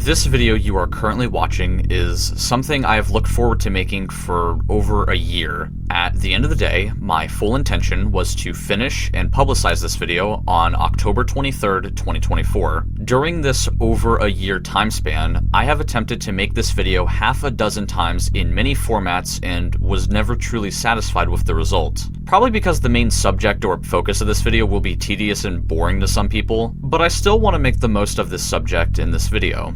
This video you are currently watching is something I have looked forward to making for over a year. At the end of the day, my full intention was to finish and publicize this video on October 23rd, 2024. During this over a year time span, I have attempted to make this video half a dozen times in many formats and was never truly satisfied with the result. Probably because the main subject or focus of this video will be tedious and boring to some people, but I still want to make the most of this subject in this video.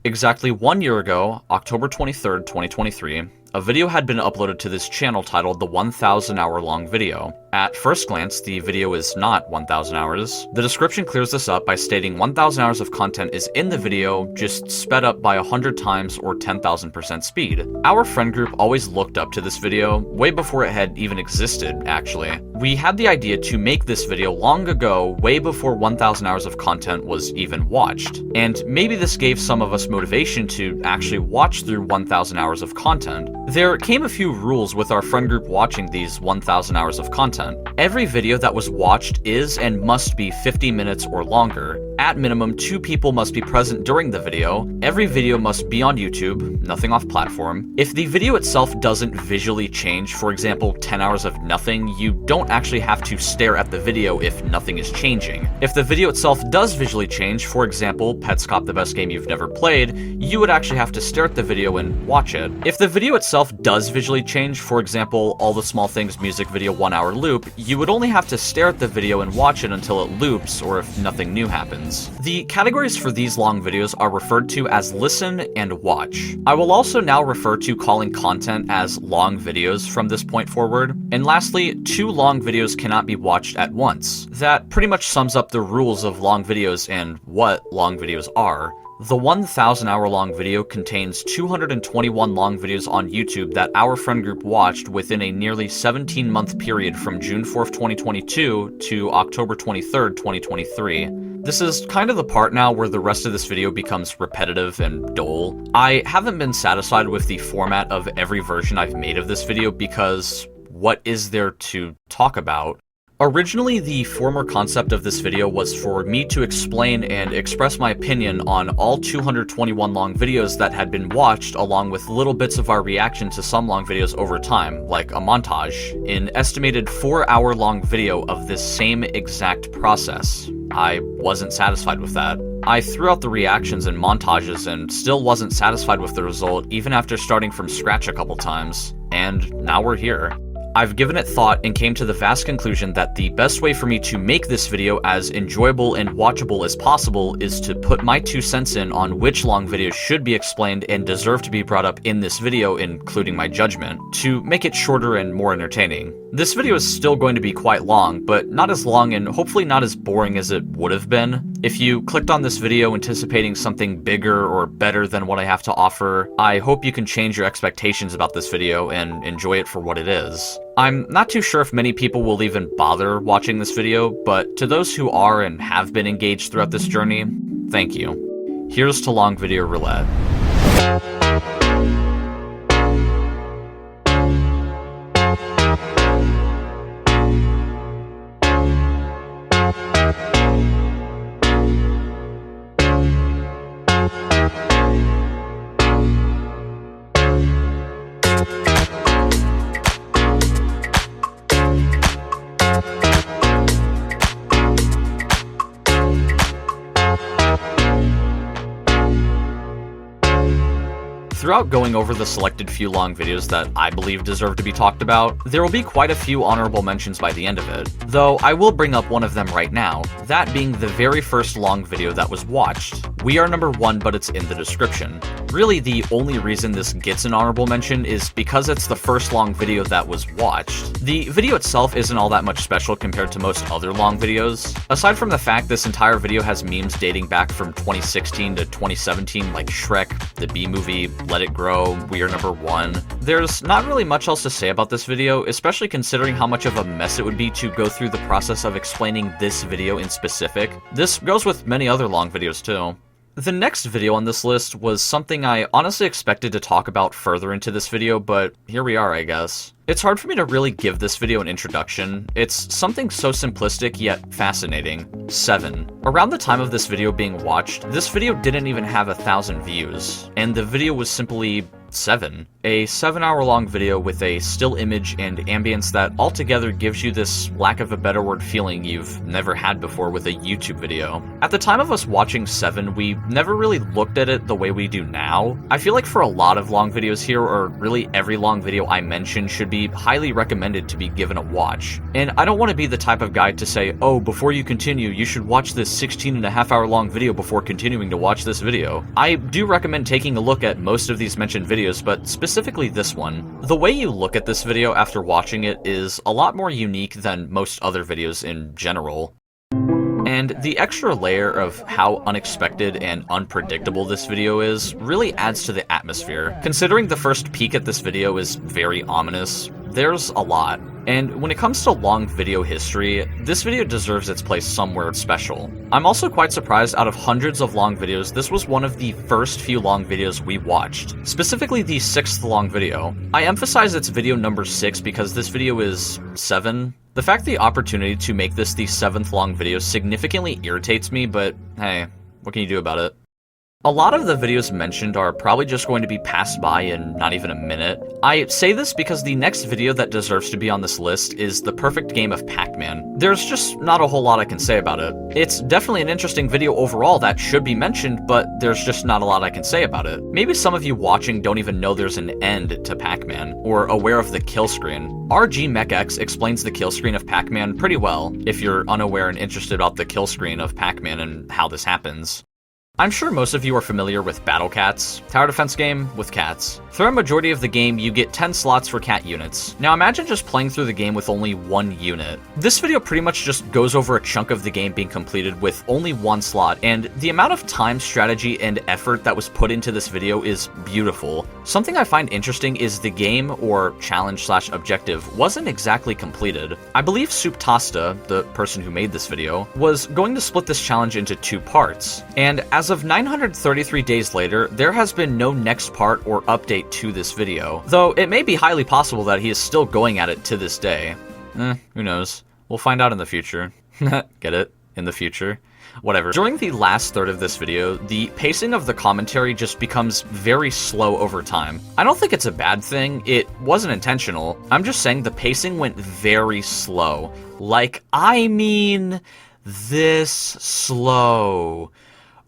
Exactly 1 year ago, October 23rd, 2023, a video had been uploaded to this channel titled the 1,000 hour long video. At first glance, the video is not 1,000 hours. The description clears this up by stating 1,000 hours of content is in the video, just sped up by 100 times or 10,000% speed. Our friend group always looked up to this video, way before it had even existed, actually. We had the idea to make this video long ago, way before 1,000 hours of content was even watched. And maybe this gave some of us motivation to actually watch through 1,000 hours of content. There came a few rules with our friend group watching these 1,000 hours of content. Every video that was watched is and must be 50 minutes or longer. At minimum, 2 people must be present during the video. Every video must be on YouTube, nothing off platform. If the video itself doesn't visually change, for example, 10 hours of nothing, you don't actually have to stare at the video if nothing is changing. If the video itself does visually change, for example, Pets Cop the best game you've never played, you would actually have to stare at the video and watch it. If the video itself does visually change, for example, All the Small Things music video 1 hour loop, you would only have to stare at the video and watch it until it loops or if nothing new happens. The categories for these long videos are referred to as listen and watch. I will also now refer to calling content as long videos from this point forward. And lastly, 2 long videos cannot be watched at once. That pretty much sums up the rules of long videos and what long videos are. The 1,000 hour long video contains 221 long videos on YouTube that our friend group watched within a nearly 17-month period from June 4th, 2022 to October 23rd, 2023. This is kind of the part now where the rest of this video becomes repetitive and dull. I haven't been satisfied with the format of every version I've made of this video because what is there to talk about? Originally, the former concept of this video was for me to explain and express my opinion on all 221 long videos that had been watched, along with little bits of our reaction to some long videos over time, like a montage, an estimated 4-hour long video of this same exact process. I wasn't satisfied with that. I threw out the reactions and montages and still wasn't satisfied with the result, even after starting from scratch a couple times. And now we're here. I've given it thought and came to the vast conclusion that the best way for me to make this video as enjoyable and watchable as possible is to put my 2 cents in on which long videos should be explained and deserve to be brought up in this video, including my judgment, to make it shorter and more entertaining. This video is still going to be quite long, but not as long and hopefully not as boring as it would have been. If you clicked on this video anticipating something bigger or better than what I have to offer, I hope you can change your expectations about this video and enjoy it for what it is. I'm not too sure if many people will even bother watching this video, but to those who are and have been engaged throughout this journey, thank you. Here's to long video roulette. Throughout going over the selected few long videos that I believe deserve to be talked about, there will be quite a few honorable mentions by the end of it, though I will bring up one of them right now, that being the very first long video that was watched. We are number 1, but it's in the description. Really, the only reason this gets an honorable mention is because it's the first long video that was watched. The video itself isn't all that much special compared to most other long videos. Aside from the fact this entire video has memes dating back from 2016 to 2017 like Shrek, the B-movie, Let It Grow, We Are Number 1. There's not really much else to say about this video, especially considering how much of a mess it would be to go through the process of explaining this video in specific. This goes with many other long videos too. The next video on this list was something I honestly expected to talk about further into this video, but here we are, I guess. It's hard for me to really give this video an introduction. It's something so simplistic yet fascinating. 7. Around the time of this video being watched, this video didn't even have 1,000 views, and the video was simply 7. A 7-hour-long video with a still image and ambience that altogether gives you this, lack of a better word, feeling you've never had before with a YouTube video. At the time of us watching 7, we never really looked at it the way we do now. I feel like for a lot of long videos here, or really every long video I mention, should be highly recommended to be given a watch. And I don't want to be the type of guy to say, oh, before you continue, you should watch this 16.5-hour long video before continuing to watch this video. I do recommend taking a look at most of these mentioned videos, but specifically this one. The way you look at this video after watching it is a lot more unique than most other videos in general. And the extra layer of how unexpected and unpredictable this video is really adds to the atmosphere. Considering the first peek at this video is very ominous, there's a lot. And when it comes to long video history, this video deserves its place somewhere special. I'm also quite surprised, out of hundreds of long videos, this was one of the first few long videos we watched. Specifically the 6th long video. I emphasize it's video number 6 because this video is 7. The fact the opportunity to make this the 7th long video significantly irritates me, but hey, what can you do about it? A lot of the videos mentioned are probably just going to be passed by in not even a minute. I say this because the next video that deserves to be on this list is the perfect game of Pac-Man. There's just not a whole lot I can say about it. It's definitely an interesting video overall that should be mentioned, but there's just not a lot I can say about it. Maybe some of you watching don't even know there's an end to Pac-Man, or aware of the kill screen. RNG Mech explains the kill screen of Pac-Man pretty well, if you're unaware and interested about the kill screen of Pac-Man and how this happens. I'm sure most of you are familiar with Battle Cats, tower defense game with cats. Throughout a majority of the game, you get 10 slots for cat units. Now imagine just playing through the game with only 1 unit. This video pretty much just goes over a chunk of the game being completed with only 1 slot, and the amount of time, strategy, and effort that was put into this video is beautiful. Something I find interesting is the game, or challenge/objective, wasn't exactly completed. I believe Supercut, the person who made this video, was going to split this challenge into 2 parts, and as of 933 days later, there has been no next part or update to this video, though it may be highly possible that he is still going at it to this day. Who knows? We'll find out in the future. Get it? In the future. Whatever. During the last third of this video, the pacing of the commentary just becomes very slow over time. I don't think it's a bad thing, it wasn't intentional. I'm just saying the pacing went very slow. Like, I mean, this slow.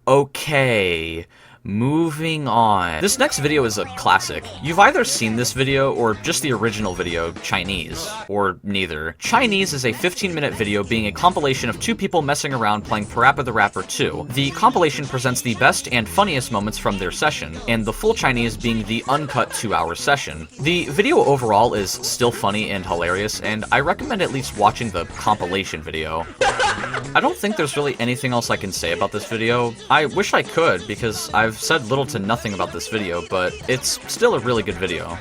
Okay, moving on. This next video is a classic. You've either seen this video or just the original video, Chinese, or neither. Chinese is a 15-minute video being a compilation of 2 people messing around playing Parappa the Rapper 2. The compilation presents the best and funniest moments from their session, and the full Chinese being the uncut 2-hour session. The video overall is still funny and hilarious, and I recommend at least watching the compilation video. I don't think there's really anything else I can say about this video. I wish I could, because I've said little to nothing about this video, but it's still a really good video.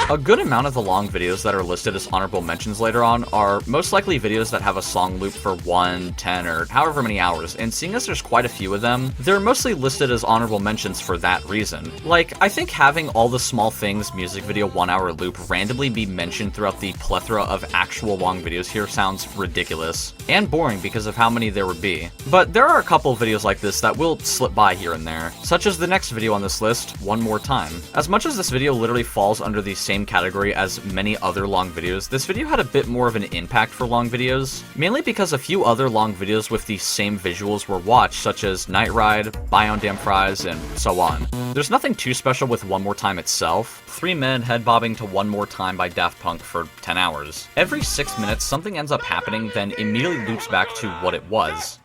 A good amount of the long videos that are listed as honorable mentions later on are most likely videos that have a song loop for 1, 10, or however many hours, and seeing as there's quite a few of them, they're mostly listed as honorable mentions for that reason. Like, I think having all the Small Things music video 1-hour loop randomly be mentioned throughout the plethora of actual long videos here sounds ridiculous, and boring because of how many there would be. But there are a couple videos like this that will slip by here and there, such as the next video on this list, One More Time. As much as this video literally falls under the same category as many other long videos, this video had a bit more of an impact for long videos, mainly because a few other long videos with the same visuals were watched, such as Night Ride, Buy on Damn Fries, and so on. There's nothing too special with One More Time itself. 3 men head bobbing to One More Time by Daft Punk for 10 hours. Every 6 minutes, something ends up happening, then immediately loops back to what it was.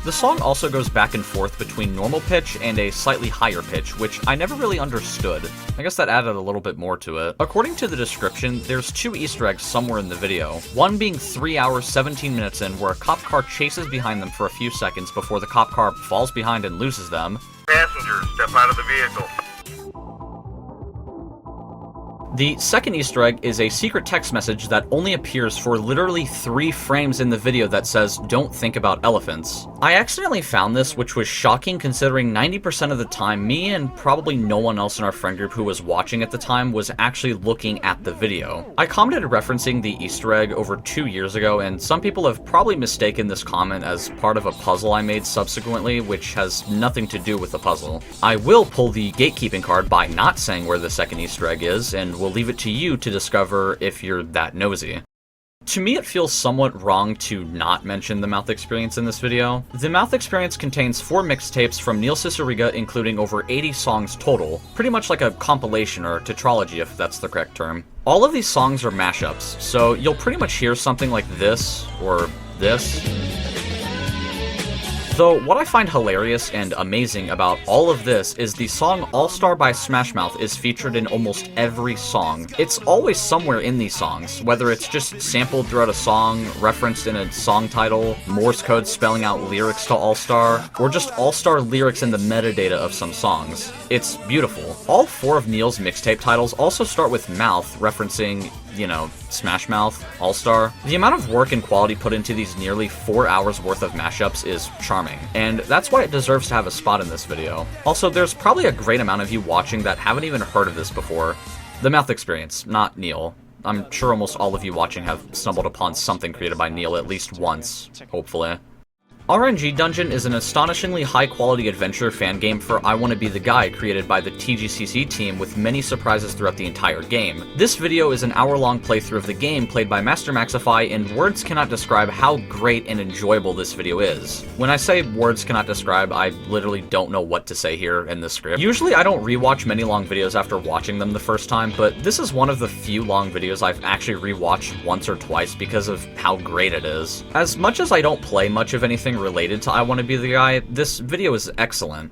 The song also goes back and forth between normal pitch and a slightly higher pitch, which I never really understood. I guess that added a little bit more to it. According to the description, there's 2 Easter eggs somewhere in the video. One being 3 hours, 17 minutes in, where a cop car chases behind them for a few seconds before the cop car falls behind and loses them. Passengers, step out of the vehicle. The second Easter egg is a secret text message that only appears for literally 3 frames in the video that says, "Don't think about elephants." I accidentally found this, which was shocking considering 90% of the time me and probably no one else in our friend group who was watching at the time was actually looking at the video. I commented referencing the Easter egg over 2 years ago, and some people have probably mistaken this comment as part of a puzzle I made subsequently, which has nothing to do with the puzzle. I will pull the gatekeeping card by not saying where the second Easter egg is, and we'll leave it to you to discover if you're that nosy. To me, it feels somewhat wrong to not mention the Mouth Experience in this video. The Mouth Experience contains 4 mixtapes from Neil Cicierega, including over 80 songs total, pretty much like a compilation or tetralogy if that's the correct term. All of these songs are mashups, so you'll pretty much hear something like this, or this. Though, what I find hilarious and amazing about all of this is the song All-Star by Smash Mouth is featured in almost every song. It's always somewhere in these songs, whether it's just sampled throughout a song, referenced in a song title, Morse code spelling out lyrics to All-Star, or just All-Star lyrics in the metadata of some songs. It's beautiful. All 4 of Neil's mixtape titles also start with mouth, referencing, you know, Smash Mouth, All-Star. The amount of work and quality put into these nearly 4 hours worth of mashups is charming, and that's why it deserves to have a spot in this video. Also, there's probably a great amount of you watching that haven't even heard of this before. The Mouth Experience, not Neil. I'm sure almost all of you watching have stumbled upon something created by Neil at least once, hopefully. RNG Dungeon is an astonishingly high-quality adventure fan game for I Wanna Be the Guy created by the TGCC team with many surprises throughout the entire game. This video is an hour-long playthrough of the game played by Master Maxify, and words cannot describe how great and enjoyable this video is. When I say words cannot describe, I literally don't know what to say here in this script. Usually I don't rewatch many long videos after watching them the first time, but this is one of the few long videos I've actually rewatched once or twice because of how great it is. As much as I don't play much of anything related to I Wanna Be the Guy, this video is excellent.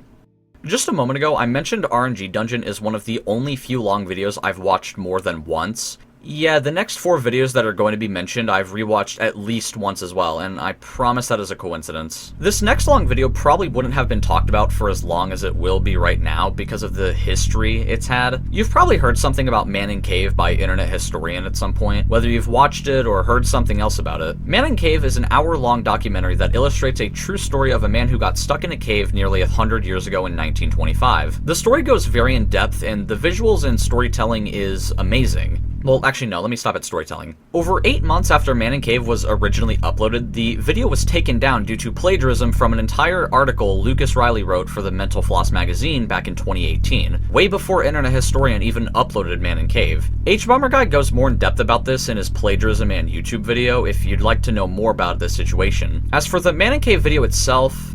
Just a moment ago, I mentioned RNG Dungeon is one of the only few long videos I've watched more than once. Yeah, the next 4 videos that are going to be mentioned I've rewatched at least once as well, and I promise that is a coincidence. This next long video probably wouldn't have been talked about for as long as it will be right now because of the history it's had. You've probably heard something about Man in Cave by Internet Historian at some point, whether you've watched it or heard something else about it. Man in Cave is an hour-long documentary that illustrates a true story of a man who got stuck in a cave nearly 100 years ago in 1925. The story goes very in-depth, and the visuals and storytelling is amazing. Well, actually no, let me stop at storytelling. Over 8 months after Man in Cave was originally uploaded, the video was taken down due to plagiarism from an entire article Lucas Riley wrote for the Mental Floss magazine back in 2018, way before Internet Historian even uploaded Man in Cave. H-Bomber Guy goes more in depth about this in his plagiarism and YouTube video if you'd like to know more about this situation. As for the Man in Cave video itself,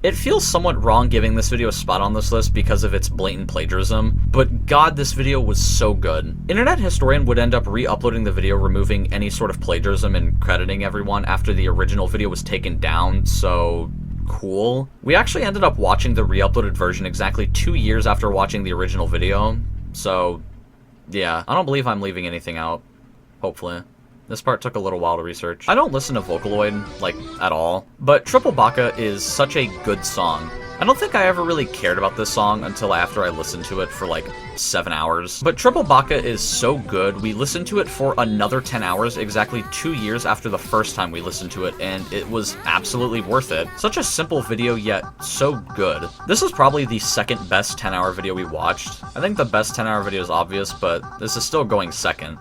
it feels somewhat wrong giving this video a spot on this list because of its blatant plagiarism, but god, this video was so good. Internet Historian would end up re-uploading the video, removing any sort of plagiarism and crediting everyone after the original video was taken down, so cool. We actually ended up watching the re-uploaded version exactly 2 years after watching the original video, so yeah, I don't believe I'm leaving anything out, hopefully. This part took a little while to research. I don't listen to Vocaloid, like, at all, but Triple Baka is such a good song. I don't think I ever really cared about this song until after I listened to it for like 7 hours. But Triple Baka is so good, we listened to it for another 10 hours exactly 2 years after the first time we listened to it, and it was absolutely worth it. Such a simple video, yet so good. This is probably the second best 10-hour video we watched. I think the best 10-hour video is obvious, but this is still going second.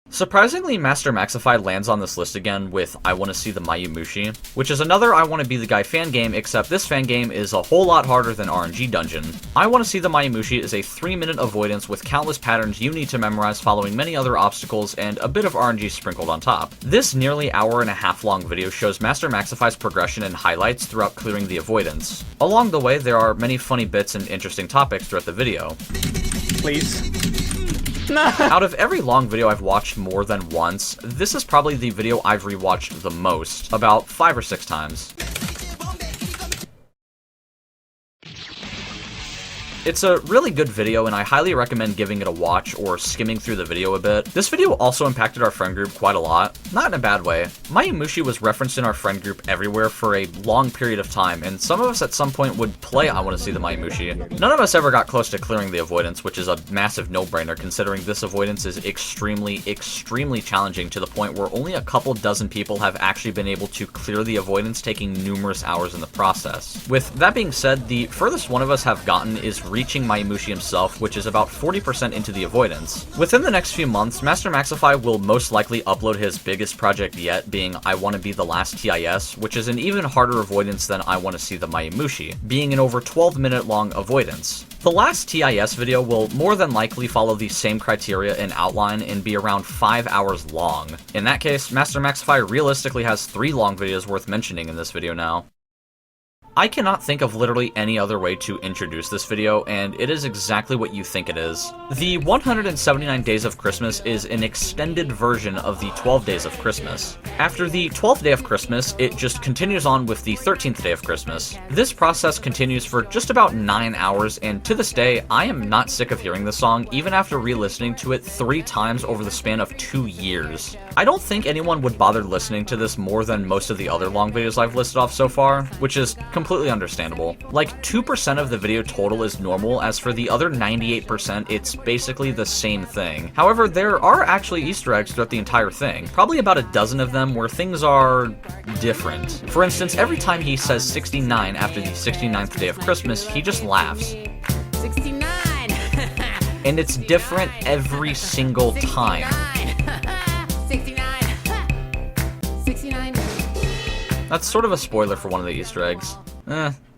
Surprisingly, Master Maxify lands on this list again with I Wanna See the Mayumushi, which is another I Wanna Be the Guy fan game, except this fan game is a whole lot harder than RNG Dungeon. I Wanna See the Mayumushi is a 3-minute avoidance with countless patterns you need to memorize following many other obstacles and a bit of RNG sprinkled on top. This nearly hour-and-a-half long video shows Master Maxify's progression and highlights throughout clearing the avoidance. Along the way, there are many funny bits and interesting topics throughout the video. Please. Out of every long video I've watched more than once, this is probably the video I've rewatched the most, about 5 or 6 times. It's a really good video, and I highly recommend giving it a watch or skimming through the video a bit. This video also impacted our friend group quite a lot, not in a bad way. Mayumushi was referenced in our friend group everywhere for a long period of time, and some of us at some point would play I Want to See the Mayumushi. None of us ever got close to clearing the avoidance, which is a massive no-brainer considering this avoidance is extremely challenging to the point where only a couple dozen people have actually been able to clear the avoidance, taking numerous hours in the process. With that being said, the furthest one of us have gotten is reaching Mayumushi himself, which is about 40% into the avoidance. Within the next few months, Master Maxify will most likely upload his biggest project yet, being I Want to Be the Last TIS, which is an even harder avoidance than I Want to See the Mayumushi, being an over 12-minute long avoidance. The last TIS video will more than likely follow the same criteria and outline and be around 5 hours long. In that case, Master Maxify realistically has 3 long videos worth mentioning in this video now. I cannot think of literally any other way to introduce this video, and it is exactly what you think it is. The 179 Days of Christmas is an extended version of the 12 Days of Christmas. After the 12th day of Christmas, it just continues on with the 13th day of Christmas. This process continues for just about 9 hours, and to this day, I am not sick of hearing this song, even after re-listening to it 3 times over the span of 2 years. I don't think anyone would bother listening to this more than most of the other long videos I've listed off so far, which is completely understandable. Like 2% of the video total is normal, as for the other 98%, it's basically the same thing. However, there are actually Easter eggs throughout the entire thing, probably about a dozen of them where things are different. For instance, every time he says 69 after the 69th day of Christmas, he just laughs. 69! And it's different every single time. 69! 69! That's sort of a spoiler for one of the Easter eggs.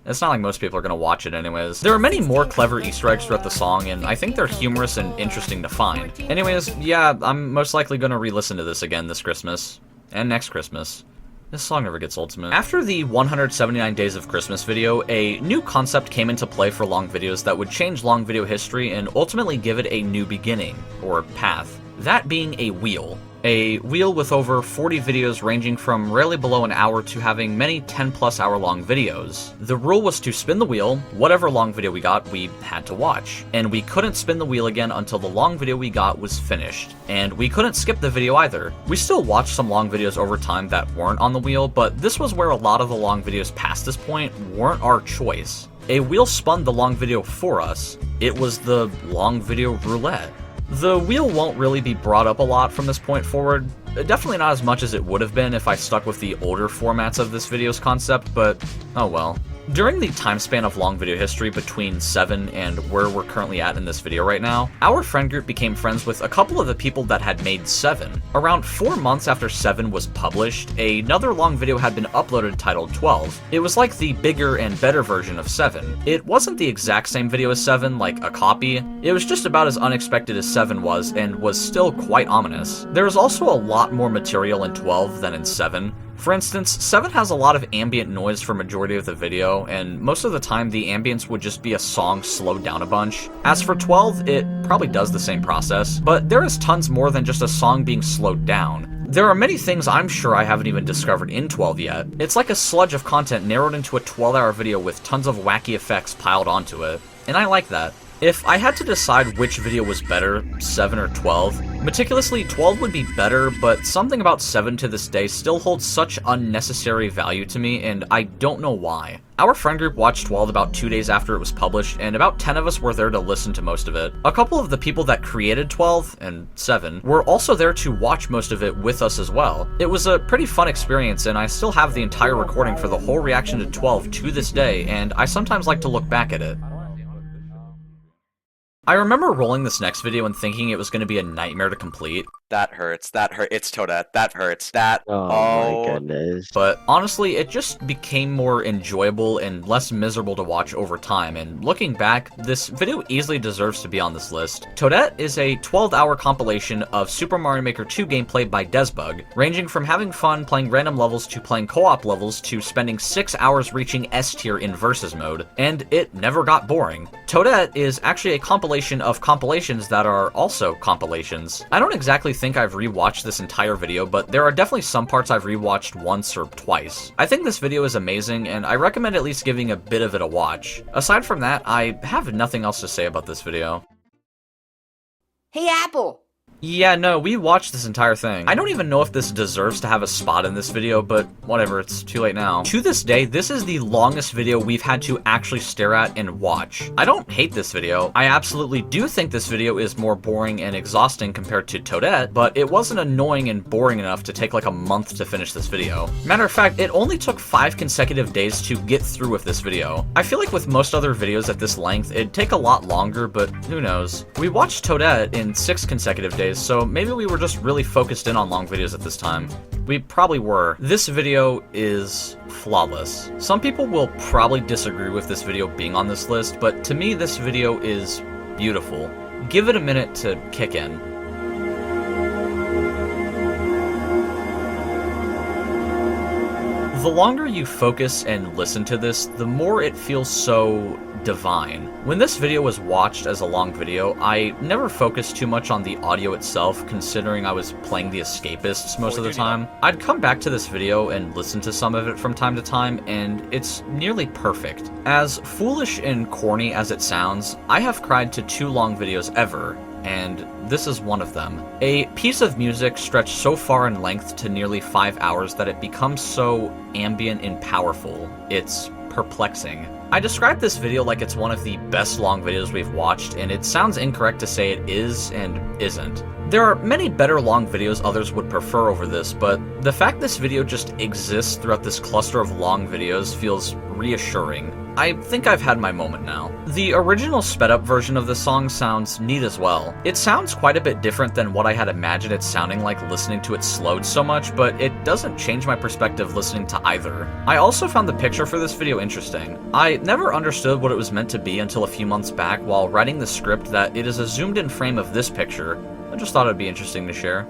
It's not like most people are gonna watch it anyways. There are many more clever Easter eggs throughout the song, and I think they're humorous and interesting to find. Anyways, yeah, I'm most likely gonna re-listen to this again this Christmas. And next Christmas. This song never gets old to me. After the 179 Days of Christmas video, a new concept came into play for long videos that would change long video history and ultimately give it a new beginning, or path. That being a wheel. A wheel with over 40 videos ranging from rarely below an hour to having many 10+ hour long videos. The rule was to spin the wheel, whatever long video we got, we had to watch. And we couldn't spin the wheel again until the long video we got was finished. And we couldn't skip the video either. We still watched some long videos over time that weren't on the wheel, but this was where a lot of the long videos past this point weren't our choice. A wheel spun the long video for us. It was the long video roulette. The wheel won't really be brought up a lot from this point forward, definitely not as much as it would have been if I stuck with the older formats of this video's concept, but oh well. During the time span of long video history between 7 and where we're currently at in this video right now, our friend group became friends with a couple of the people that had made 7. Around 4 months after 7 was published, another long video had been uploaded titled 12. It was like the bigger and better version of 7. It wasn't the exact same video as 7, like a copy. It was just about as unexpected as 7 was, and was still quite ominous. There was also a lot more material in 12 than in 7. For instance, 7 has a lot of ambient noise for majority of the video, and most of the time the ambience would just be a song slowed down a bunch. As for 12, it probably does the same process, but there is tons more than just a song being slowed down. There are many things I'm sure I haven't even discovered in 12 yet. It's like a sludge of content narrowed into a 12-hour video with tons of wacky effects piled onto it, and I like that. If I had to decide which video was better, 7 or 12, meticulously 12 would be better, but something about 7 to this day still holds such unnecessary value to me, and I don't know why. Our friend group watched 12 about 2 days after it was published, and about 10 of us were there to listen to most of it. A couple of the people that created 12, and 7, were also there to watch most of it with us as well. It was a pretty fun experience, and I still have the entire recording for the whole reaction to 12 to this day, and I sometimes like to look back at it. I remember rolling this next video and thinking it was going to be a nightmare to complete. That hurts. It's Toadette. That hurts. Oh my goodness. But honestly, it just became more enjoyable and less miserable to watch over time, and looking back, this video easily deserves to be on this list. Toadette is a 12-hour compilation of Super Mario Maker 2 gameplay by Desbug, ranging from having fun playing random levels to playing co-op levels to spending 6 hours reaching S tier in Versus mode, and it never got boring. Toadette is actually a compilation of compilations that are also compilations. I don't exactly think I've rewatched this entire video, but there are definitely some parts I've rewatched once or twice. I think this video is amazing, and I recommend at least giving a bit of it a watch. Aside from that, I have nothing else to say about this video. Hey, Apple! Yeah, no, we watched this entire thing. I don't even know if this deserves to have a spot in this video, but whatever, it's too late now. To this day, this is the longest video we've had to actually stare at and watch. I don't hate this video. I absolutely do think this video is more boring and exhausting compared to Toadette, but it wasn't annoying and boring enough to take like a month to finish this video. Matter of fact, it only took 5 consecutive days to get through with this video. I feel like with most other videos at this length, it'd take a lot longer, but who knows. We watched Toadette in 6 consecutive days, so maybe we were just really focused in on long videos at this time. We probably were. This video is flawless. Some people will probably disagree with this video being on this list, but to me this video is beautiful. Give it a minute to kick in. The longer you focus and listen to this, the more it feels so divine. When this video was watched as a long video, I never focused too much on the audio itself, considering I was playing the Escapists most of the time. I'd come back to this video and listen to some of it from time to time, and it's nearly perfect. As foolish and corny as it sounds, I have cried to 2 long videos ever, and this is one of them. A piece of music stretched so far in length to nearly 5 hours that it becomes so ambient and powerful. It's perplexing. I described this video like it's one of the best long videos we've watched, and it sounds incorrect to say it is and isn't. There are many better long videos others would prefer over this, but the fact this video just exists throughout this cluster of long videos feels reassuring. I think I've had my moment now. The original sped up version of the song sounds neat as well. It sounds quite a bit different than what I had imagined it sounding like listening to it slowed so much, but it doesn't change my perspective listening to either. I also found the picture for this video interesting. I never understood what it was meant to be until a few months back while writing the script that it is a zoomed in frame of this picture. I just thought it'd be interesting to share.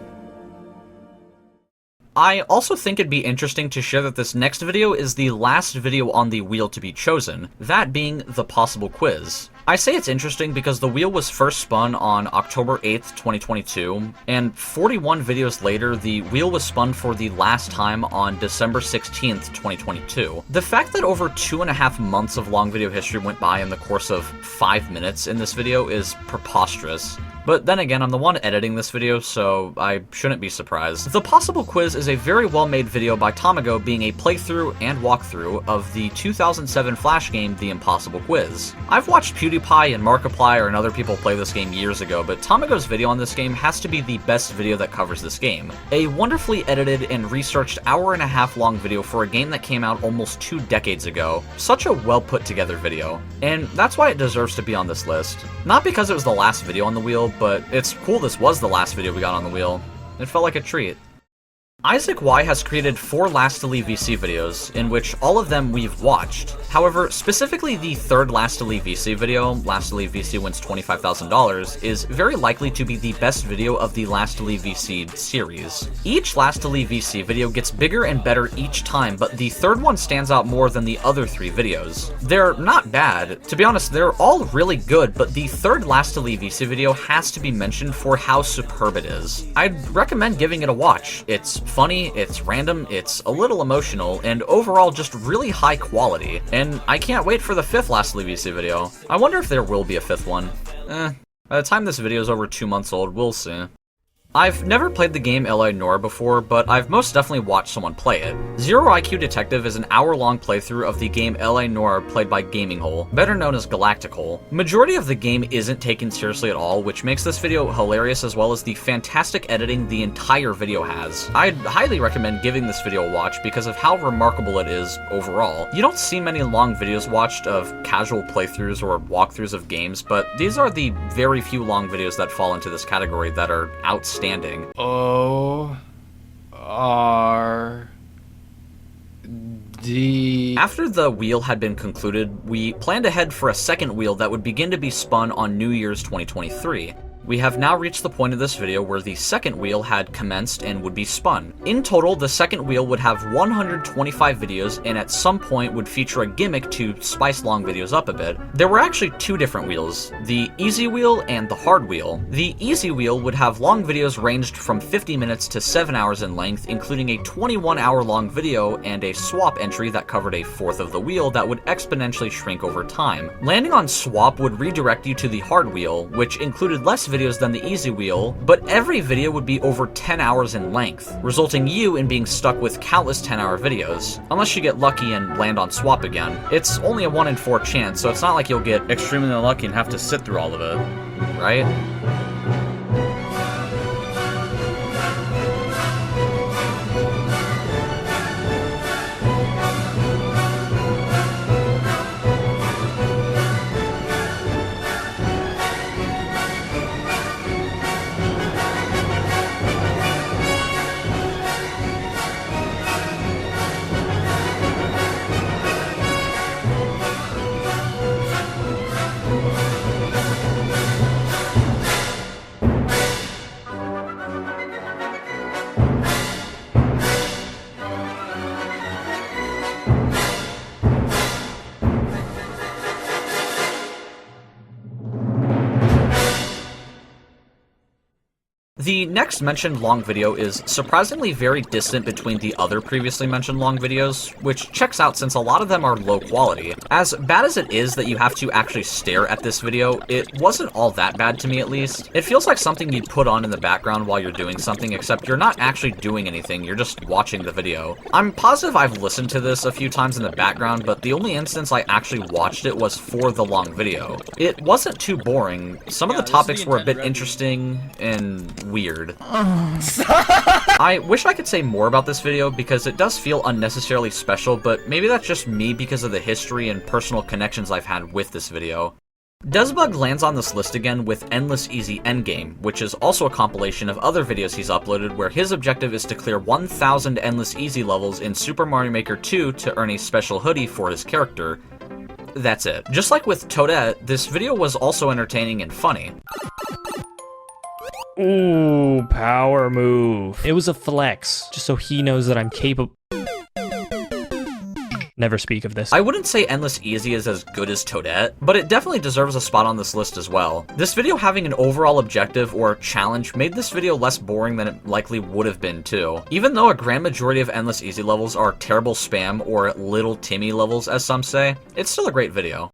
I also think it'd be interesting to share that this next video is the last video on the wheel to be chosen, that being the possible quiz. I say it's interesting because the wheel was first spun on October 8th, 2022, and 41 videos later, the wheel was spun for the last time on December 16th, 2022. The fact that over 2.5 months of long video history went by in the course of 5 minutes in this video is preposterous. But then again, I'm the one editing this video, so I shouldn't be surprised. The Possible Quiz is a very well-made video by Tomago being a playthrough and walkthrough of the 2007 Flash game, The Impossible Quiz. I've watched PewDiePie and Markiplier and other people play this game years ago, but Tomago's video on this game has to be the best video that covers this game. A wonderfully edited and researched hour-and-a-half long video for a game that came out almost 2 decades ago. Such a well-put-together video. And that's why it deserves to be on this list. Not because it was the last video on the wheel, but it's cool this was the last video we got on the wheel. It felt like a treat. Isaac Y has created 4 Last to Leave VC videos, in which all of them we've watched. However, specifically the 3rd Last to Leave VC video, Last to Leave VC wins $25,000, is very likely to be the best video of the Last to Leave VC series. Each Last to Leave VC video gets bigger and better each time, but the 3rd one stands out more than the other 3 videos. They're not bad. To be honest, they're all really good, but the 3rd Last to Leave VC video has to be mentioned for how superb it is. I'd recommend giving it a watch. It's funny, it's random, it's a little emotional, and overall just really high quality. And I can't wait for the 5th Last to Leave VC video. I wonder if there will be a 5th one. By the time this video is over 2 months old, we'll see. I've never played the game L.A. Noire before, but I've most definitely watched someone play it. Zero IQ Detective is an hour-long playthrough of the game L.A. Noire played by Gaming Hole, better known as Galactic Hole. Majority of the game isn't taken seriously at all, which makes this video hilarious as well as the fantastic editing the entire video has. I'd highly recommend giving this video a watch because of how remarkable it is overall. You don't see many long videos watched of casual playthroughs or walkthroughs of games, but these are the very few long videos that fall into this category that are outstanding. O-R-D. After the wheel had been concluded, we planned ahead for a second wheel that would begin to be spun on New Year's 2023. We have now reached the point of this video where the second wheel had commenced and would be spun. In total, the second wheel would have 125 videos and at some point would feature a gimmick to spice long videos up a bit. There were actually two different wheels, the easy wheel and the hard wheel. The easy wheel would have long videos ranged from 50 minutes to 7 hours in length, including a 21-hour long video and a swap entry that covered a fourth of the wheel that would exponentially shrink over time. Landing on swap would redirect you to the hard wheel, which included less videos than the easy wheel, but every video would be over 10 hours in length, resulting you in being stuck with countless 10-hour videos. Unless you get lucky and land on swap again. It's only a 1 in 4 chance, so it's not like you'll get extremely unlucky and have to sit through all of it, right? The next mentioned long video is surprisingly very distant between the other previously mentioned long videos, which checks out since a lot of them are low quality. As bad as it is that you have to actually stare at this video, it wasn't all that bad to me at least. It feels like something you'd put on in the background while you're doing something, except you're not actually doing anything, you're just watching the video. I'm positive I've listened to this a few times in the background, but the only instance I actually watched it was for the long video. It wasn't too boring. Some of the topics were a bit interesting and weird. I wish I could say more about this video because it does feel unnecessarily special, but maybe that's just me because of the history and personal connections I've had with this video. Desbug lands on this list again with Endless Easy Endgame, which is also a compilation of other videos he's uploaded where his objective is to clear 1,000 Endless Easy levels in Super Mario Maker 2 to earn a special hoodie for his character. That's it. Just like with Toadette, this video was also entertaining and funny. Ooh, power move. It was a flex, just so he knows that I'm capable. Never speak of this. I wouldn't say Endless Easy is as good as Toadette, but it definitely deserves a spot on this list as well. This video having an overall objective or challenge made this video less boring than it likely would have been too. Even though a grand majority of Endless Easy levels are terrible spam or Little Timmy levels as some say, it's still a great video.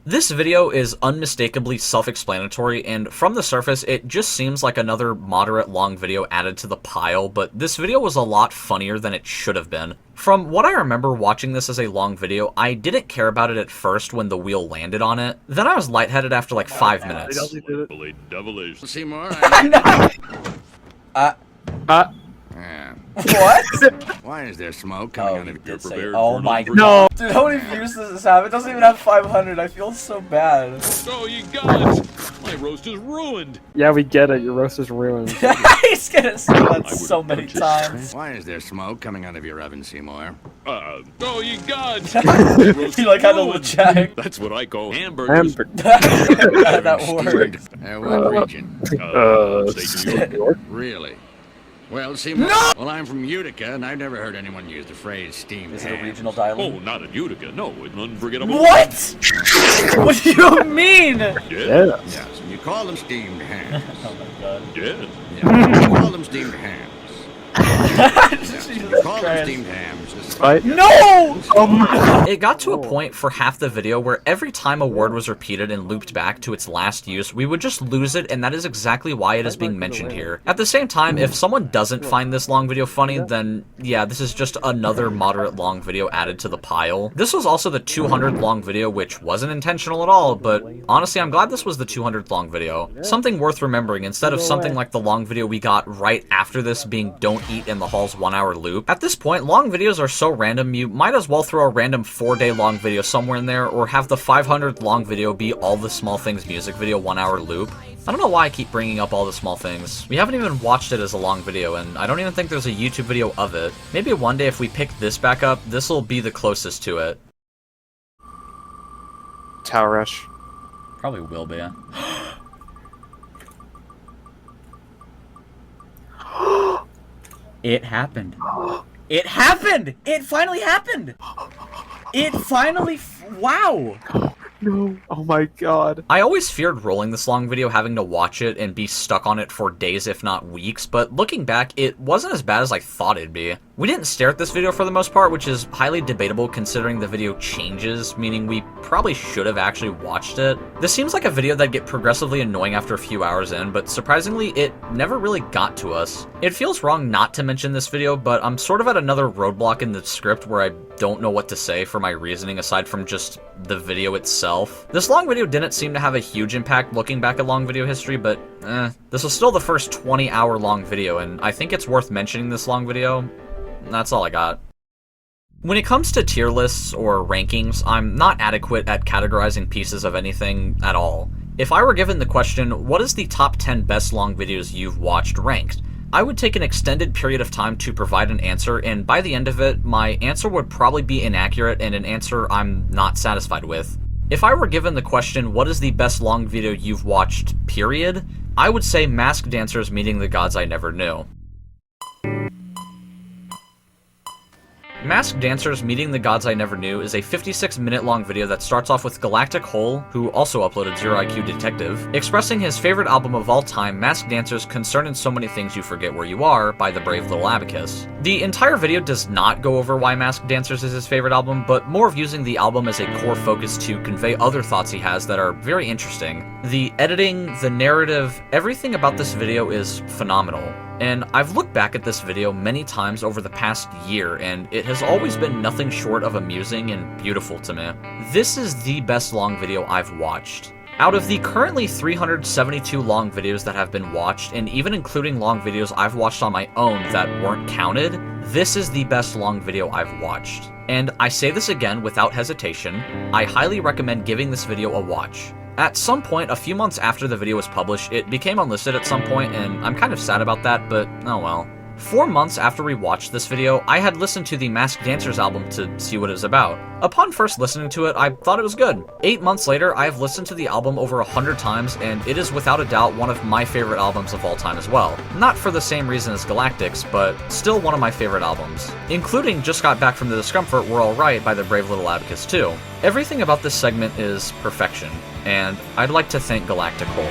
This video is unmistakably self-explanatory, and from the surface, it just seems like another moderate long video added to the pile, but this video was a lot funnier than it should have been. From what I remember watching this as a long video, I didn't care about it at first when the wheel landed on it. Then I was lightheaded after like 5 minutes. Seymour, Yeah. What? why is there smoke coming out of your prepared? Oh my god. Dude, how many views does this have? It doesn't even have 500. I feel so bad. Oh, you got it! My roast is ruined! Yeah, we get it. Your roast is ruined. He's gonna say that so many times. Why is there smoke coming out of your oven, Seymour? Oh, you got it! You like how to look Jack. That's what I call hamburgers. That word. What region? State New York. Really? Well, Seymour, No! well, I'm from Utica, and I've never heard anyone use the phrase steamed Is it a ham. regional dialect? Oh, not in Utica. No, it's unforgettable. What? What do you mean? Yeah. Yes, you call them steamed hams. Oh my god. Yeah. Yeah, you call them steamed hams. Jesus You call them Christ. steamed hams. Right? No! It got to a point for half the video where every time a word was repeated and looped back to its last use, we would just lose it, and that is exactly why it is being mentioned here. At the same time, if someone doesn't find this long video funny, then yeah, this is just another moderate long video added to the pile. This was also the 200 long video, which wasn't intentional at all, but honestly, I'm glad this was the 200th long video. Something worth remembering instead of something like the long video we got right after this being Don't Eat in the Hall's 1 hour loop. At this point, long videos are so random, you might as well throw a random 4-day long video somewhere in there, or have the 500th long video be All the Small Things music video 1 hour loop. I don't know why I keep bringing up All the Small Things. We haven't even watched it as a long video, and I don't even think there's a YouTube video of it. Maybe one day if we pick this back up, this'll be the closest to it. Tower Rush. Probably will be. It happened. It happened! It finally happened! It finally... Wow! No. Oh my god. I always feared rolling this long video, having to watch it and be stuck on it for days if not weeks, but looking back, it wasn't as bad as I thought it'd be. We didn't stare at this video for the most part, which is highly debatable considering the video changes, meaning we probably should have actually watched it. This seems like a video that'd get progressively annoying after a few hours in, but surprisingly, it never really got to us. It feels wrong not to mention this video, but I'm sort of at another roadblock in the script where I don't know what to say for my reasoning aside from just the video itself. This long video didn't seem to have a huge impact looking back at long video history, but this was still the first 20-hour long video, and I think it's worth mentioning this long video. That's all I got. When it comes to tier lists or rankings, I'm not adequate at categorizing pieces of anything at all. If I were given the question, what is the top 10 best long videos you've watched ranked? I would take an extended period of time to provide an answer, and by the end of it, my answer would probably be inaccurate and an answer I'm not satisfied with. If I were given the question, what is the best long video you've watched, period, I would say Masked Dancers Meeting the Gods I Never Knew. Masked Dancers Meeting the Gods I Never Knew is a 56-minute long video that starts off with Galactic Hole, who also uploaded Zero IQ Detective, expressing his favorite album of all time, Masked Dancers Concerning So Many Things You Forget Where You Are by the Brave Little Abacus. The entire video does not go over why Masked Dancers is his favorite album, but more of using the album as a core focus to convey other thoughts he has that are very interesting. The editing, the narrative, everything about this video is phenomenal. And I've looked back at this video many times over the past year, and it has always been nothing short of amusing and beautiful to me. This is the best long video I've watched. Out of the currently 372 long videos that have been watched, and even including long videos I've watched on my own that weren't counted, this is the best long video I've watched. And I say this again without hesitation, I highly recommend giving this video a watch. At some point, a few months after the video was published, it became unlisted at some point, and I'm kind of sad about that, but oh well. 4 months after we watched this video, I had listened to the Masked Dancers album to see what it was about. Upon first listening to it, I thought it was good. 8 months later, I have listened to the album over 100 times, and it is without a doubt one of my favorite albums of all time as well. Not for the same reason as Galactic's, but still one of my favorite albums. Including Just Got Back from the Discomfort, We're Alright by the Brave Little Abacus too. Everything about this segment is perfection, and I'd like to thank Galactic Hole.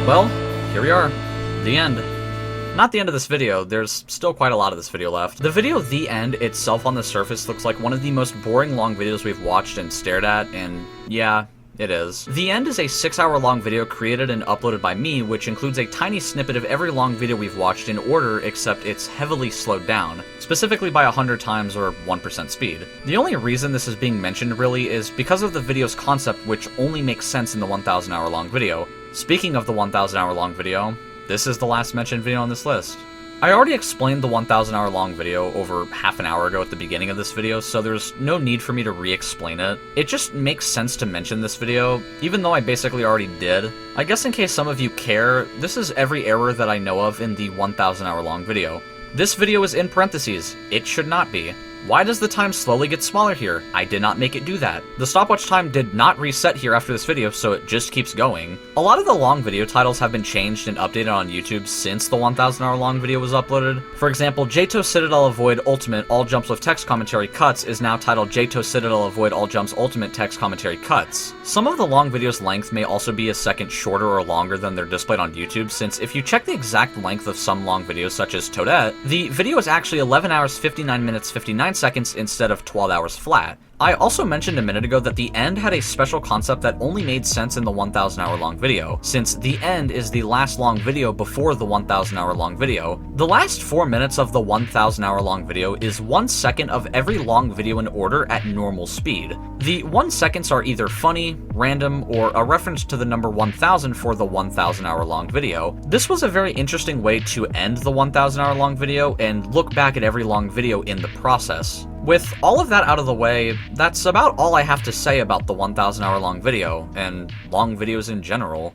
Well, here we are. The end. Not the end of this video, there's still quite a lot of this video left. The video The End itself on the surface looks like one of the most boring long videos we've watched and stared at, and yeah, it is. The End is a 6-hour long video created and uploaded by me, which includes a tiny snippet of every long video we've watched in order, except it's heavily slowed down, specifically by 100 times or 1% speed. The only reason this is being mentioned really is because of the video's concept, which only makes sense in the 1,000 hour long video. Speaking of the 1,000 hour long video, this is the last mentioned video on this list. I already explained the 1,000 hour long video over half an hour ago at the beginning of this video, so there's no need for me to re-explain it. It just makes sense to mention this video, even though I basically already did. I guess in case some of you care, this is every error that I know of in the 1,000 hour long video. This video is in parentheses. It should not be. Why does the time slowly get smaller here? I did not make it do that. The stopwatch time did not reset here after this video, so it just keeps going. A lot of the long video titles have been changed and updated on YouTube since the 1,000 hour long video was uploaded. For example, JTO Citadel Avoid Ultimate All Jumps with Text Commentary Cuts is now titled JTO Citadel Avoid All Jumps Ultimate Text Commentary Cuts. Some of the long videos' length may also be a second shorter or longer than they're displayed on YouTube, since if you check the exact length of some long videos such as Toadette, the video is actually 11 hours 59 minutes 59 seconds instead of 12 hours flat. I also mentioned a minute ago that The End had a special concept that only made sense in the 1,000 hour long video, since The End is the last long video before the 1,000 hour long video. The last 4 minutes of the 1,000 hour long video is 1 second of every long video in order at normal speed. The 1 seconds are either funny, random, or a reference to the number 1,000 for the 1,000 hour long video. This was a very interesting way to end the 1,000 hour long video and look back at every long video in the process. With all of that out of the way, that's about all I have to say about the 1,000 hour long video, and long videos in general.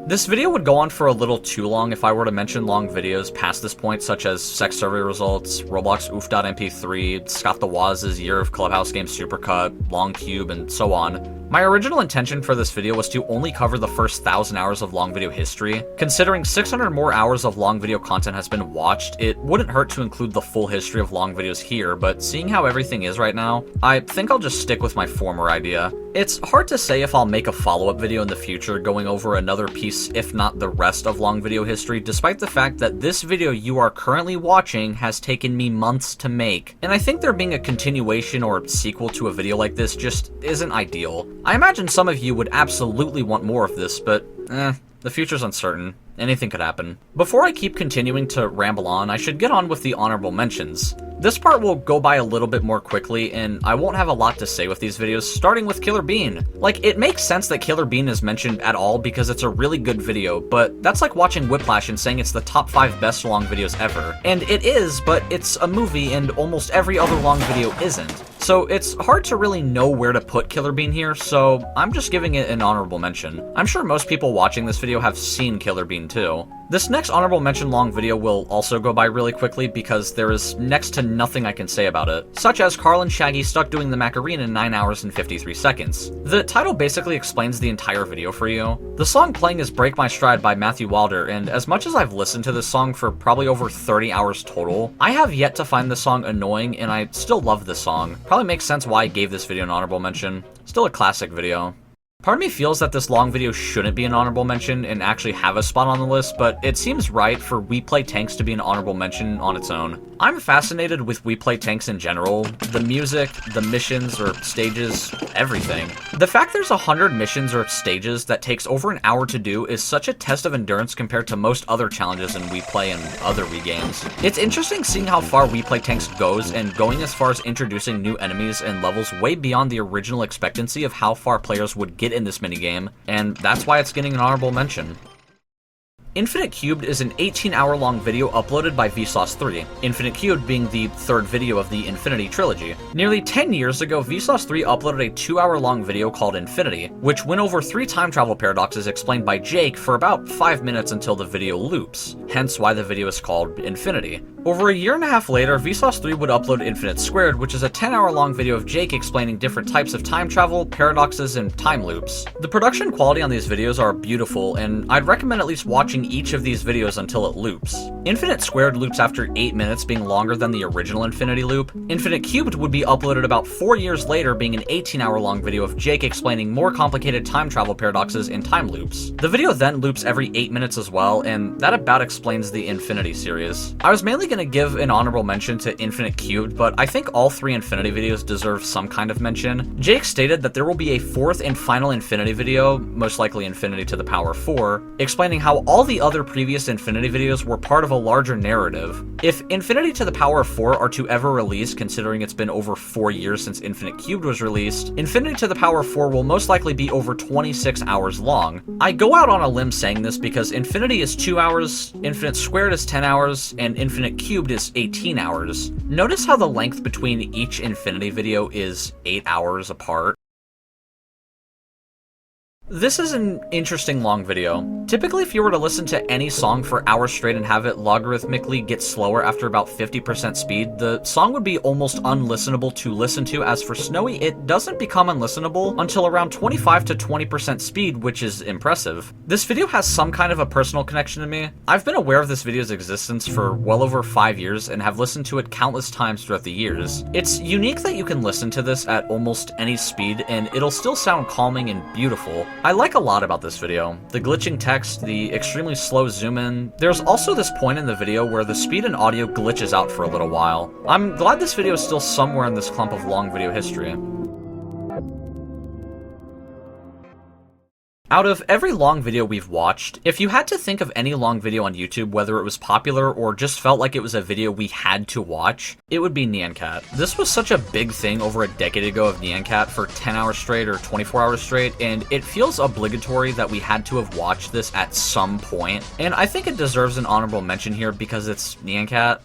This video would go on for a little too long if I were to mention long videos past this point, such as Sex Survey Results, Roblox Oof.mp3, Scott the Waz's Year of Clubhouse Game Supercut, Long Cube, and so on. My original intention for this video was to only cover the first 1,000 hours of long video history. Considering 600 more hours of long video content has been watched, it wouldn't hurt to include the full history of long videos here, but seeing how everything is right now, I think I'll just stick with my former idea. It's hard to say if I'll make a follow-up video in the future going over another piece, if not the rest of long video history, despite the fact that this video you are currently watching has taken me months to make. And I think there being a continuation or sequel to a video like this just isn't ideal. I imagine some of you would absolutely want more of this, but the future's uncertain. Anything could happen. Before I keep continuing to ramble on, I should get on with the honorable mentions. This part will go by a little bit more quickly, and I won't have a lot to say with these videos, starting with Killer Bean. Like, it makes sense that Killer Bean is mentioned at all because it's a really good video, but that's like watching Whiplash and saying it's the top 5 best long videos ever. And it is, but it's a movie and almost every other long video isn't. So it's hard to really know where to put Killer Bean here, so I'm just giving it an honorable mention. I'm sure most people watching this video have seen Killer Bean too. This next honorable mention long video will also go by really quickly because there is next to nothing I can say about it, such as Carl and Shaggy stuck doing the Macarena in 9 hours and 53 seconds. The title basically explains the entire video for you. The song playing is Break My Stride by Matthew Wilder, and as much as I've listened to this song for probably over 30 hours total, I have yet to find this song annoying, and I still love this song. Probably makes sense why I gave this video an honorable mention. Still a classic video. Part of me feels that this long video shouldn't be an honorable mention and actually have a spot on the list, but it seems right for We Play Tanks to be an honorable mention on its own. I'm fascinated with We Play Tanks in general. The music, the missions or stages, everything. The fact there's 100 missions or stages that takes over an hour to do is such a test of endurance compared to most other challenges in We Play and other Wii games. It's interesting seeing how far We Play Tanks goes and going as far as introducing new enemies and levels way beyond the original expectancy of how far players would get in this minigame, and that's why it's getting an honorable mention. Infinite Cubed is an 18-hour-long video uploaded by Vsauce3, Infinite Cubed being the third video of the Infinity trilogy. Nearly 10 years ago, Vsauce3 uploaded a 2-hour-long video called Infinity, which went over 3 time travel paradoxes explained by Jake for about 5 minutes until the video loops, hence why the video is called Infinity. Over a year and a half later, Vsauce3 would upload Infinite Squared, which is a 10-hour-long video of Jake explaining different types of time travel, paradoxes, and time loops. The production quality on these videos are beautiful, and I'd recommend at least watching each of these videos until it loops. Infinite Squared loops after 8 minutes, being longer than the original Infinity loop. Infinite Cubed would be uploaded about 4 years later, being an 18-hour-long video of Jake explaining more complicated time travel paradoxes and time loops. The video then loops every 8 minutes as well, and that about explains the Infinity series. I was mainly going to give an honorable mention to Infinite Cubed, but I think all 3 Infinity videos deserve some kind of mention. Jake stated that there will be a 4th and final Infinity video, most likely Infinity to the power 4, explaining how all the other previous Infinity videos were part of a larger narrative. If Infinity to the power 4 are to ever release, considering it's been over 4 years since Infinite Cubed was released, Infinity to the power 4 will most likely be over 26 hours long. I go out on a limb saying this because Infinity is 2 hours, Infinite Squared is 10 hours, and Infinite Cubed is 18 hours. Notice how the length between each Infinity video is 8 hours apart. This is an interesting long video. Typically, if you were to listen to any song for hours straight and have it logarithmically get slower after about 50% speed, the song would be almost unlistenable to listen to. As for Snowy, it doesn't become unlistenable until around 25 to 20% speed, which is impressive. This video has some kind of a personal connection to me. I've been aware of this video's existence for well over 5 years and have listened to it countless times throughout the years. It's unique that you can listen to this at almost any speed and it'll still sound calming and beautiful. I like a lot about this video. The glitching text, the extremely slow zoom in. There's also this point in the video where the speed and audio glitches out for a little while. I'm glad this video is still somewhere in this clump of long video history. Out of every long video we've watched, if you had to think of any long video on YouTube, whether it was popular or just felt like it was a video we had to watch, it would be Nyan Cat. This was such a big thing over a decade ago of Nyan Cat for 10 hours straight or 24 hours straight, and it feels obligatory that we had to have watched this at some point. And I think it deserves an honorable mention here because it's Nyan Cat.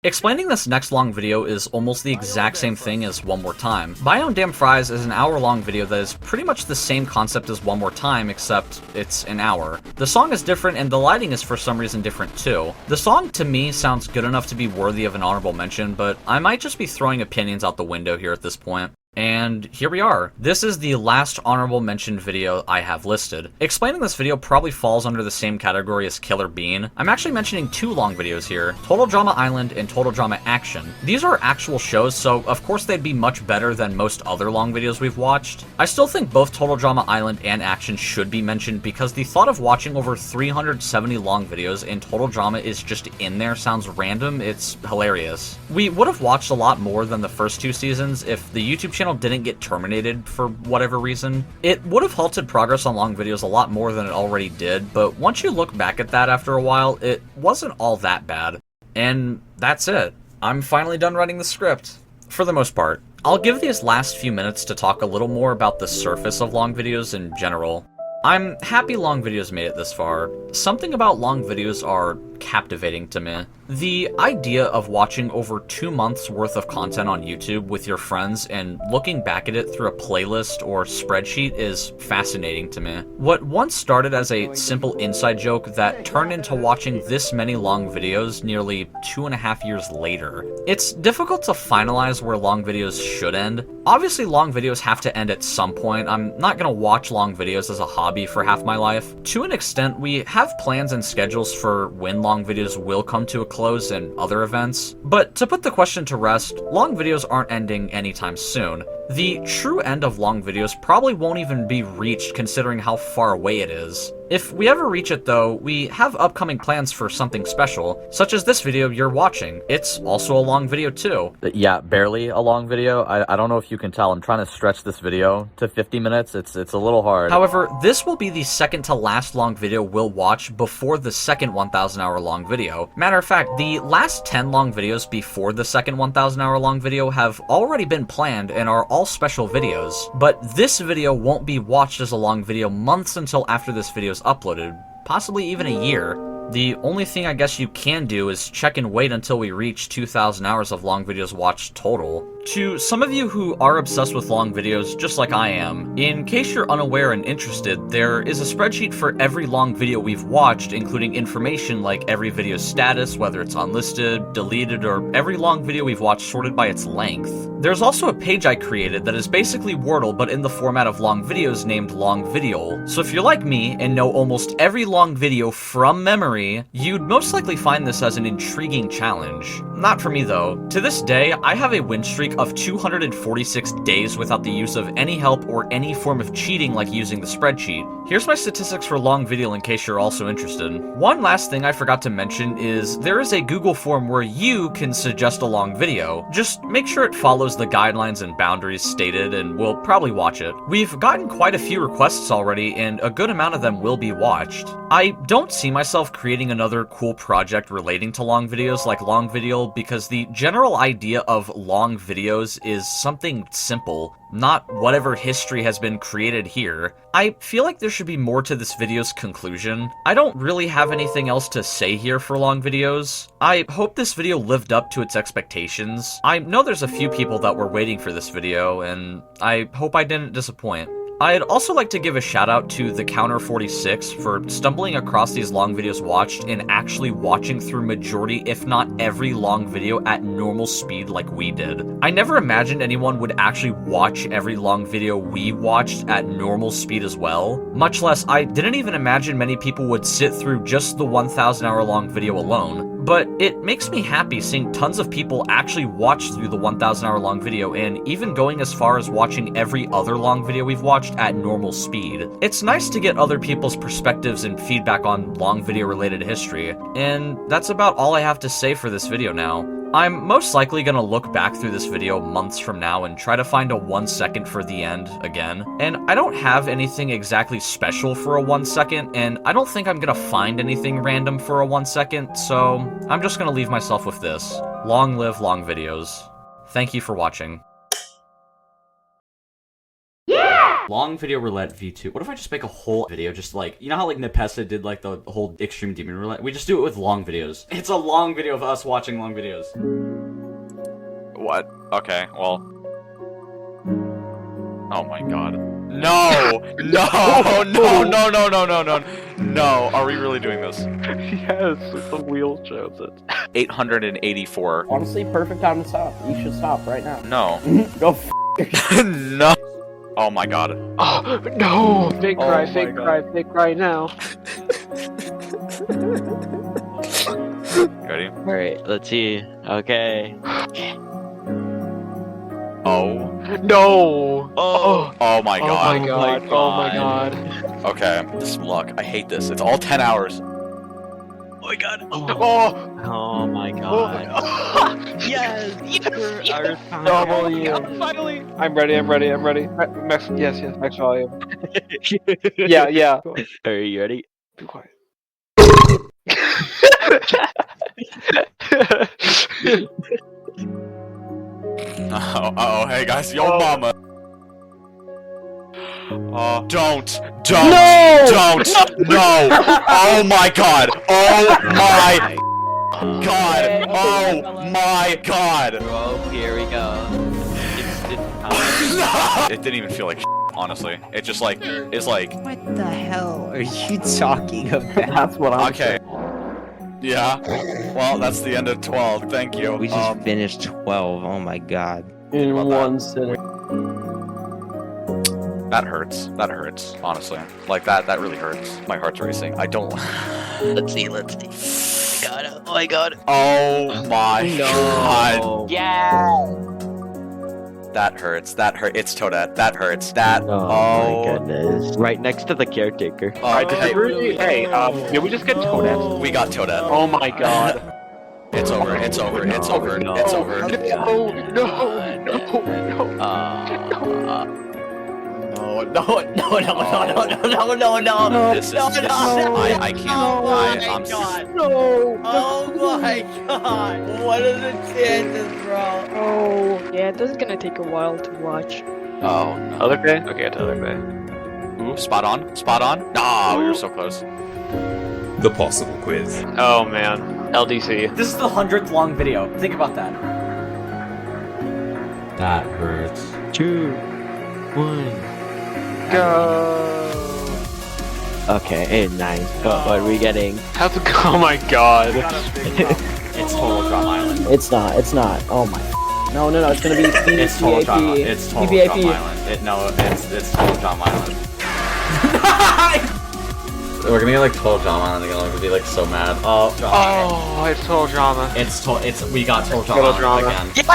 Explaining this next long video is almost the exact same thing as One More Time. Buy Own Damn Fries is an hour-long video that is pretty much the same concept as One More Time, except it's an hour. The song is different and the lighting is for some reason different too. The song, to me, sounds good enough to be worthy of an honorable mention, but I might just be throwing opinions out the window here at this point. And here we are. This is the last honorable mention video I have listed. Explaining this video probably falls under the same category as Killer Bean. I'm actually mentioning two long videos here, Total Drama Island and Total Drama Action. These are actual shows, so of course they'd be much better than most other long videos we've watched. I still think both Total Drama Island and Action should be mentioned because the thought of watching over 370 long videos in Total Drama is just in there sounds random. It's hilarious. We would have watched a lot more than the first two seasons if the YouTube channel didn't get terminated for whatever reason. It would have halted progress on long videos a lot more than it already did, but once you look back at that after a while, it wasn't all that bad. And that's it. I'm finally done writing the script. For the most part. I'll give these last few minutes to talk a little more about the surface of long videos in general. I'm happy long videos made it this far. Something about long videos are captivating to me. The idea of watching over 2 months worth of content on YouTube with your friends and looking back at it through a playlist or spreadsheet is fascinating to me. What once started as a simple inside joke that turned into watching this many long videos nearly 2.5 years later. It's difficult to finalize where long videos should end. Obviously long videos have to end at some point. I'm not gonna watch long videos as a hobby for half my life. To an extent, we have plans and schedules for when long videos will come to a close and other events. But to put the question to rest, long videos aren't ending anytime soon. The true end of long videos probably won't even be reached considering how far away it is. If we ever reach it though, we have upcoming plans for something special, such as this video you're watching. It's also a long video too. Yeah, barely a long video. I don't know if you can tell, I'm trying to stretch this video to 50 minutes. It's a little hard. However, this will be the second to last long video we'll watch before the second 1,000 hour long video. Matter of fact, the last 10 long videos before the second 1,000 hour long video have already been planned and are all special videos. But this video won't be watched as a long video months until after this video is uploaded, possibly even a year. The only thing I guess you can do is check and wait until we reach 2,000 hours of long videos watched total. To some of you who are obsessed with long videos, just like I am, in case you're unaware and interested, there is a spreadsheet for every long video we've watched, including information like every video's status, whether it's unlisted, deleted, or every long video we've watched sorted by its length. There's also a page I created that is basically Wordle but in the format of long videos named Long Video. So if you're like me and know almost every long video from memory, you'd most likely find this as an intriguing challenge. Not for me though. To this day, I have a win streak of 246 days without the use of any help or any form of cheating like using the spreadsheet. Here's my statistics for long video in case you're also interested. One last thing I forgot to mention is there is a Google form where you can suggest a long video. Just make sure it follows the guidelines and boundaries stated and we'll probably watch it. We've gotten quite a few requests already and a good amount of them will be watched. I don't see myself creating another cool project relating to long videos like Long Video because the general idea of long videos is something simple, not whatever history has been created here. I feel like there should be more to this video's conclusion. I don't really have anything else to say here for long videos. I hope this video lived up to its expectations. I know there's a few people that were waiting for this video, and I hope I didn't disappoint. I'd also like to give a shout out to the Counter 46 for stumbling across these long videos watched and actually watching through majority if not every long video at normal speed like we did. I never imagined anyone would actually watch every long video we watched at normal speed as well. Much less, I didn't even imagine many people would sit through just the 1,000 hour long video alone. But it makes me happy seeing tons of people actually watch through the 1,000 hour long video and even going as far as watching every other long video we've watched at normal speed. It's nice to get other people's perspectives and feedback on long video related history, and that's about all I have to say for this video now. I'm most likely gonna look back through this video months from now and try to find a 1 second for the end again. And I don't have anything exactly special for a 1 second, and I don't think I'm gonna find anything random for a 1 second, so I'm just gonna leave myself with this. Long live long videos. Thank you for watching. Long video roulette V2. What if I just make a whole video just like, you know how like Nepessa did like the whole extreme demon roulette? We just do it with long videos. It's a long video of us watching long videos. What? Okay, well. Oh my god. No! No! No! No! No! No! No! No! No! Are we really doing this? Yes, the wheel shows it. 884. Honestly, perfect time to stop. You should stop right now. No. Go No. Oh my god. Oh, no! Fake cry, my fake God. cry, fake cry now. Ready? Alright, let's see. Okay. Oh. No! Oh. Oh my Oh god. my god, oh my god. Okay. This luck. I hate this. It's all 10 hours. Oh my god. Oh! Oh my god. Yes! W. Finally! I'm ready, I'm ready, I'm ready. Max, yes, max volume. Yeah. Are you ready? Be quiet. Oh, hey guys, yo mama. Don't, no! Oh my god, oh my god, oh my god. Oh, here we go. It didn't even feel like honestly. It just like, it's like. What the hell are you talking about? That's what I'm Okay. Yeah. Well, that's the end of 12. Thank you. We just finished 12. Oh my god. In about one sitting. That hurts. That hurts. Honestly, like that really hurts. My heart's racing. I don't. Let's see. God, oh my god. Oh my god. Yeah! That hurts. That hurt. It's Toadette. That hurts. That. Oh my goodness. Right next to the caretaker. Hey, did we just get Toadette? We got Toadette. Oh my god. It's over. It's over. It's over. It's over. No. This is. I can't. I'm. No! Oh my god! What are the chances, bro? Oh, yeah, this is gonna take a while to watch. Oh no. Other day? Okay, it's other day. Ooh, spot on. Spot on. Ah, we were so close. The possible quiz. Oh man. LDC. This is the 100th long video. Think about that. That hurts. 2, 1. Go. Okay, 8, 9. What are we getting? How's it go? Oh my god. It's total drama island. It's not. Oh my. No, it's gonna be It's total drama. It's total PBAP. drama island. It's total drama island. We're gonna get like total drama island again. We're gonna be like so mad. Oh, drama. Oh, it's total drama. We got total drama Total island again.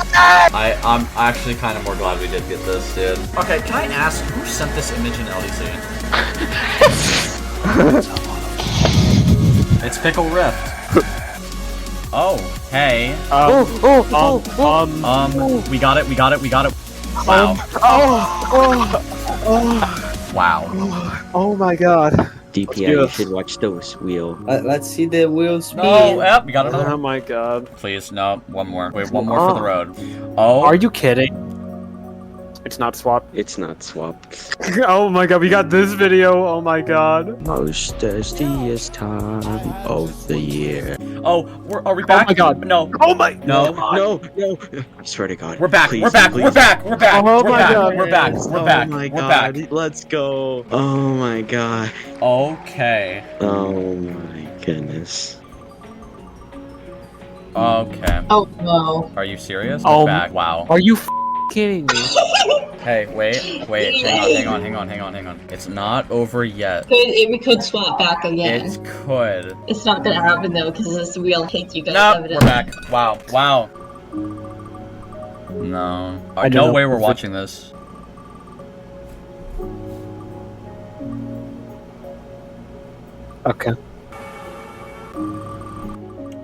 I'm actually kind of more glad we did get this, dude. Okay, can I ask who sent this image in LDC? It's Pickle Rift. Oh, hey. We got it. Wow. Wow. Oh my god. DPI, you should watch those wheel. Let's see the wheel speed. Oh, yep, we got another. Oh my god. Please, no, one more. Wait, one more for the road. Oh. Are you kidding? It's not swap. It's not swapped. Oh my god, we got this video. Oh my god. Most thirstiest time of the year. Oh, are we back? Oh my god. No. Oh my. No. No. I swear to God. We're back. Please, We're back. please. We're back. We're back. Oh we're my back. god. We're back. We're back. Oh my We're God. back. Let's go. Oh my god. Okay. Oh my goodness. Okay. Oh no. Are you serious? Oh. We're back. Wow. Are you kidding me? Hey, wait. Hang on. It's not over yet. We could swap back again. It could. It's not gonna happen though, because this wheel hates you guys. Nope, we're back. Wow. No. I No know. way we're watching this. Okay.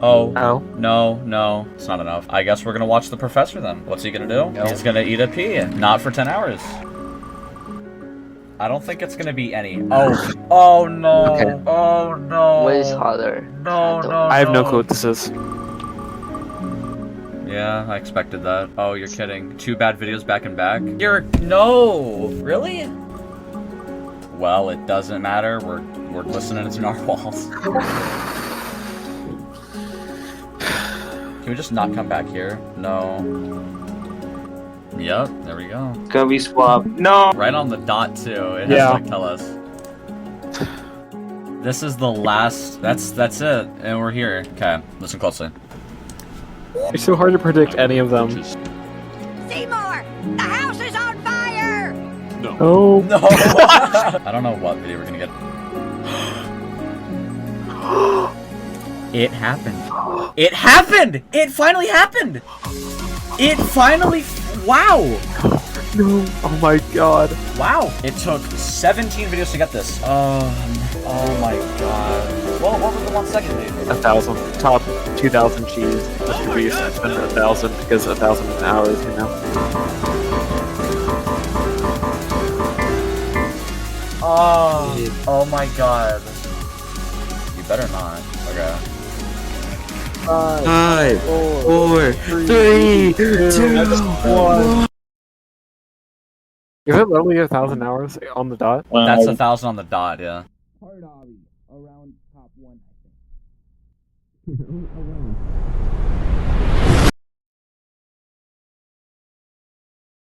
Oh. Oh. No. It's not enough. I guess we're gonna watch the professor then. What's he gonna do? He's gonna eat a pea. Not for 10 hours. I don't think it's gonna be any. Oh no. Okay. Oh no. What is harder? No. I have no clue what this is. Yeah, I expected that. Oh, you're kidding. 2 bad videos back and back? No! Really? Well, it doesn't matter. We're listening to narwhals. Can we just not come back here? No. Yep, there we go. It's gonna be swap. No! Right on the dot, too. It has to, like, tell us. This is the last... That's it. And we're here. Okay, listen closely. It's so hard to predict any of them. Seymour! The house is on fire! No. Oh. No! I don't know what video we're gonna get. It happened. It happened! It finally happened! It finally... Wow! No. Oh my god. Wow. It took 17 videos to get this. Oh my god. Well, what was the 1 second lead? 1,000. Top 2,000 cheese distribution. It's been 1,000 because 1,000 hours, you know? Oh my god. You better not. Okay. 5, 4, 3, 2, 1. Is it literally 1,000 hours on the dot? That's 1,000 on the dot, yeah. around top 1, I think.